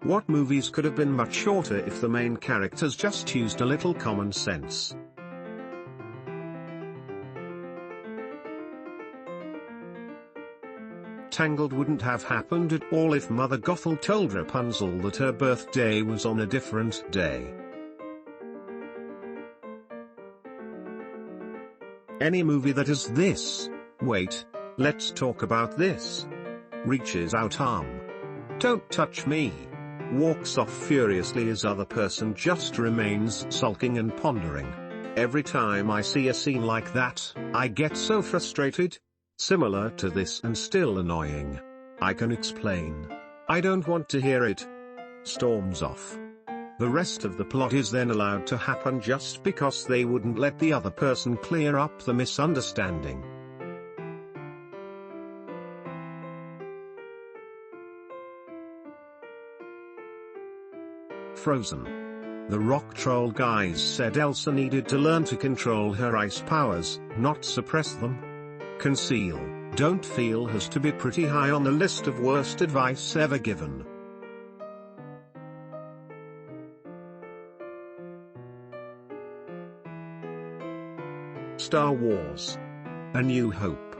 What movies could have been much shorter if the main characters just used a little common sense? Tangled wouldn't have happened at all if Mother Gothel told Rapunzel that her birthday was on a different day. Any movie that is this, wait, let's talk about this, reaches out arm, don't touch me, walks off furiously as other person just remains sulking and pondering. Every time I see a scene like that, I get so frustrated. Similar to this and still annoying. I can explain. I don't want to hear it. Storms off. The rest of the plot is then allowed to happen just because they wouldn't let the other person clear up the misunderstanding. Frozen. The rock troll guys said Elsa needed to learn to control her ice powers, not suppress them. Conceal, don't feel has to be pretty high on the list of worst advice ever given. Star Wars. A New Hope.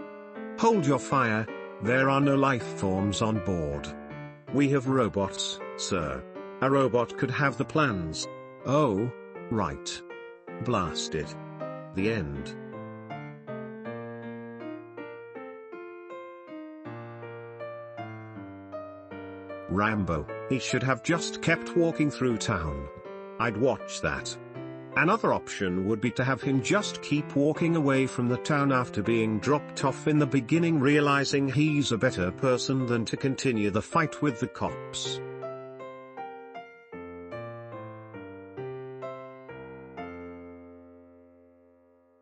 Hold your fire, there are no life forms on board. We have robots, sir. A robot could have the plans. Oh, right. Blast it. The end. Rambo, he should have just kept walking through town. I'd watch that. Another option would be to have him just keep walking away from the town after being dropped off in the beginning, realizing he's a better person than to continue the fight with the cops.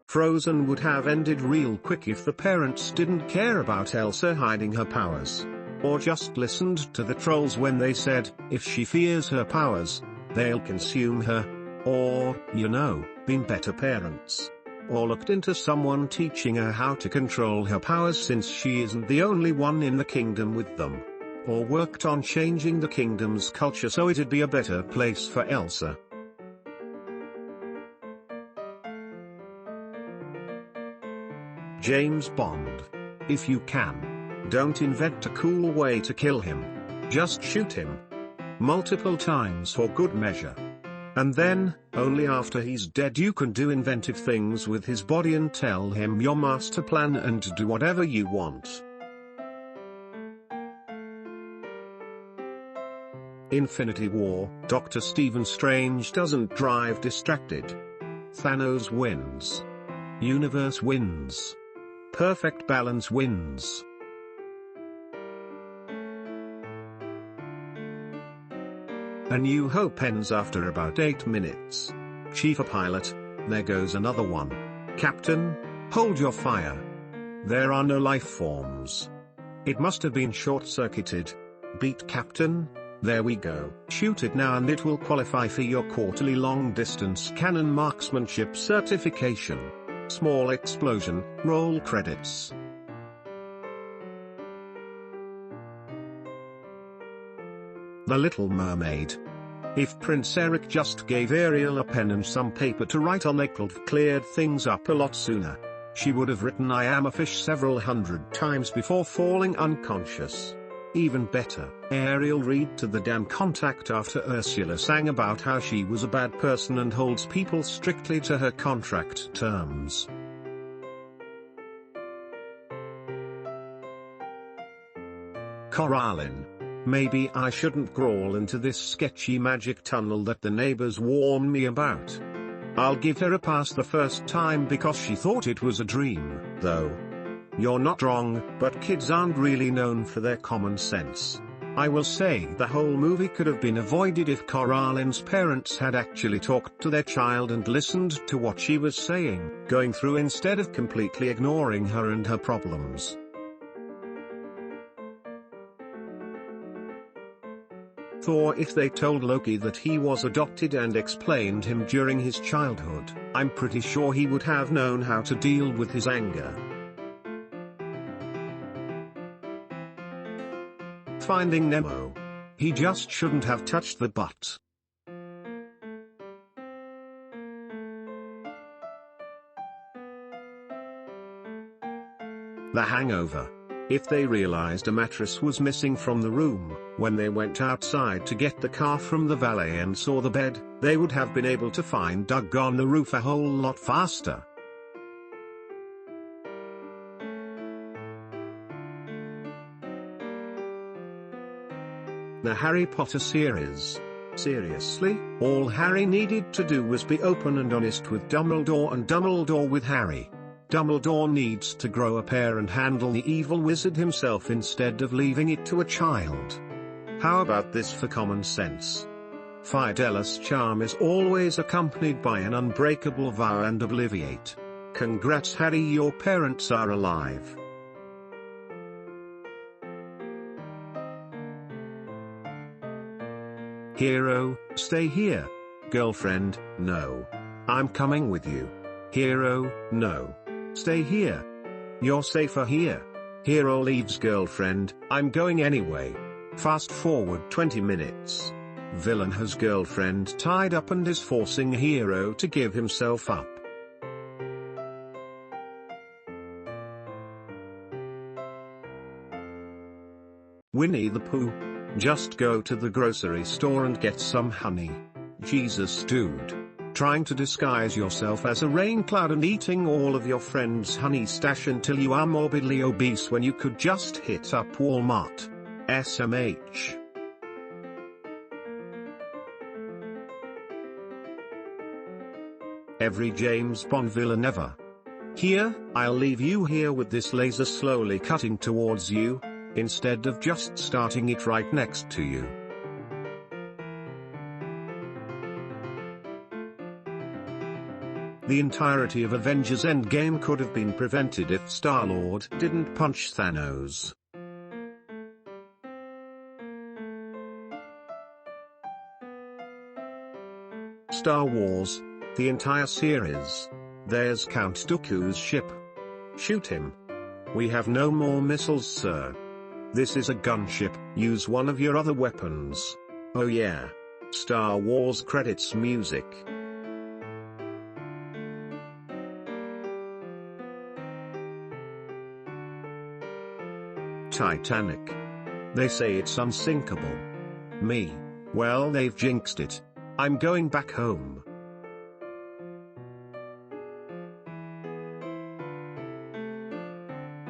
Frozen would have ended real quick if the parents didn't care about Elsa hiding her powers. Or just listened to the trolls when they said, if she fears her powers, they'll consume her. Or, you know, been better parents. Or looked into someone teaching her how to control her powers since she isn't the only one in the kingdom with them. Or worked on changing the kingdom's culture so it'd be a better place for Elsa. James Bond. If you can. Don't invent a cool way to kill him. Just shoot him. Multiple times for good measure. And then, only after he's dead you can do inventive things with his body and tell him your master plan and do whatever you want. Infinity War. Dr. Stephen Strange doesn't drive distracted. Thanos wins. Universe wins. Perfect balance wins. A New Hope ends after about 8 minutes. Chief a pilot, there goes another one. Captain, hold your fire. There are no life forms. It must have been short-circuited. Beat Captain, there we go. Shoot it now and it will qualify for your quarterly long-distance cannon marksmanship certification. Small explosion, roll credits. The Little Mermaid. If Prince Eric just gave Ariel a pen and some paper to write on, they could have cleared things up a lot sooner. She would have written "I am a fish" several hundred times before falling unconscious. Even better, Ariel read to the damn contact after Ursula sang about how she was a bad person and holds people strictly to her contract terms. Coraline. Maybe I shouldn't crawl into this sketchy magic tunnel that the neighbors warned me about. I'll give her a pass the first time because she thought it was a dream, though. You're not wrong, but kids aren't really known for their common sense. I will say the whole movie could have been avoided if Coraline's parents had actually talked to their child and listened to what she was saying, going through instead of completely ignoring her and her problems. Thor. If they told Loki that he was adopted and explained him during his childhood, I'm pretty sure he would have known how to deal with his anger. Finding Nemo. He just shouldn't have touched the butt. The Hangover. If they realized a mattress was missing from the room, when they went outside to get the car from the valet and saw the bed, they would have been able to find Doug on the roof a whole lot faster. The Harry Potter series. Seriously, all Harry needed to do was be open and honest with Dumbledore and Dumbledore with Harry. Dumbledore needs to grow a pair and handle the evil wizard himself instead of leaving it to a child. How about this for common sense? Fidelis' charm is always accompanied by an unbreakable vow and obliviate. Congrats Harry, your parents are alive. Hero, stay here. Girlfriend, no. I'm coming with you. Hero, no. Stay here. You're safer here. Hero leaves girlfriend, I'm going anyway. Fast forward 20 minutes. Villain has girlfriend tied up and is forcing Hero to give himself up. Winnie the Pooh. Just go to the grocery store and get some honey. Jesus dude. Trying to disguise yourself as a rain cloud and eating all of your friends' honey stash until you are morbidly obese when you could just hit up Walmart. SMH. Every James Bond villain ever. Here, I'll leave you here with this laser slowly cutting towards you, instead of just starting it right next to you. The entirety of Avengers Endgame could have been prevented if Star-Lord didn't punch Thanos. Star Wars. The entire series. There's Count Dooku's ship. Shoot him. We have no more missiles, sir. This is a gunship, use one of your other weapons. Oh yeah. Star Wars credits music. Titanic. They say it's unsinkable. Me. Well, they've jinxed it. I'm going back home.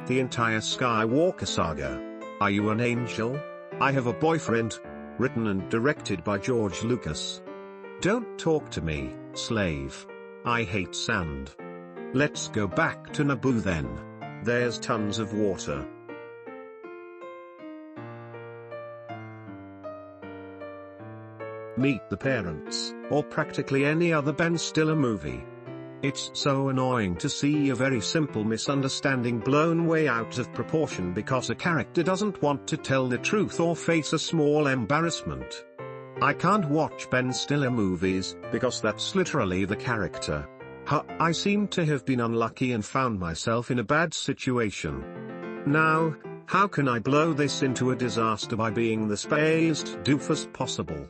The entire Skywalker saga. Are you an angel? I have a boyfriend. Written and directed by George Lucas. Don't talk to me, slave. I hate sand. Let's go back to Naboo then. There's tons of water. Meet the Parents, or practically any other Ben Stiller movie. It's so annoying to see a very simple misunderstanding blown way out of proportion because a character doesn't want to tell the truth or face a small embarrassment. I can't watch Ben Stiller movies, because that's literally the character. I seem to have been unlucky and found myself in a bad situation. Now, how can I blow this into a disaster by being the spaced doofus possible?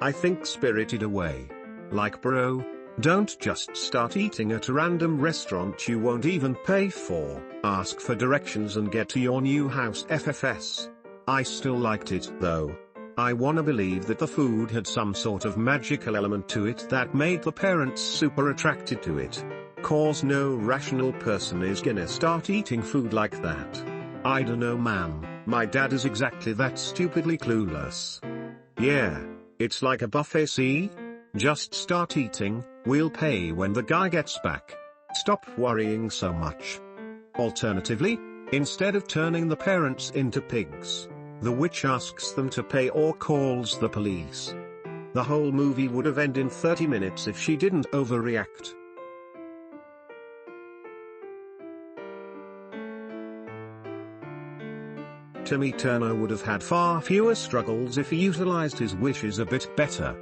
I think Spirited Away. Like bro, don't just start eating at a random restaurant you won't even pay for, ask for directions and get to your new house FFS. I still liked it though. I wanna believe that the food had some sort of magical element to it that made the parents super attracted to it. Cause no rational person is gonna start eating food like that. I dunno man, my dad is exactly that stupidly clueless. Yeah. It's like a buffet, see? Just start eating, we'll pay when the guy gets back. Stop worrying so much. Alternatively, instead of turning the parents into pigs, the witch asks them to pay or calls the police. The whole movie would have ended in 30 minutes if she didn't overreact. Timmy Turner would have had far fewer struggles if he utilized his wishes a bit better.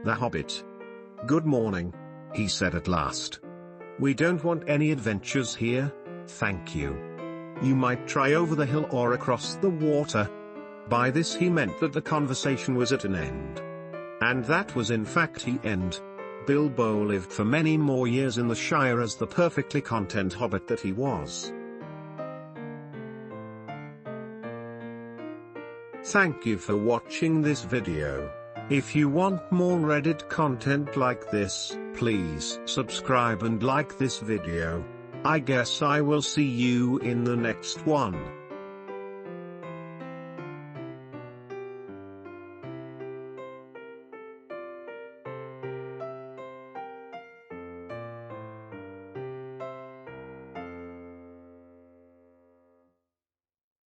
The Hobbit. Good morning. he said at last. "We don't want any adventures here, thank you. You might try over the hill or across the water." By this he meant that the conversation was at an end. And that was in fact the end. Bilbo lived for many more years in the Shire as the perfectly content hobbit that he was. Thank you for watching this video. If you want more Reddit content like this, please subscribe and like this video. I guess I will see you in the next one.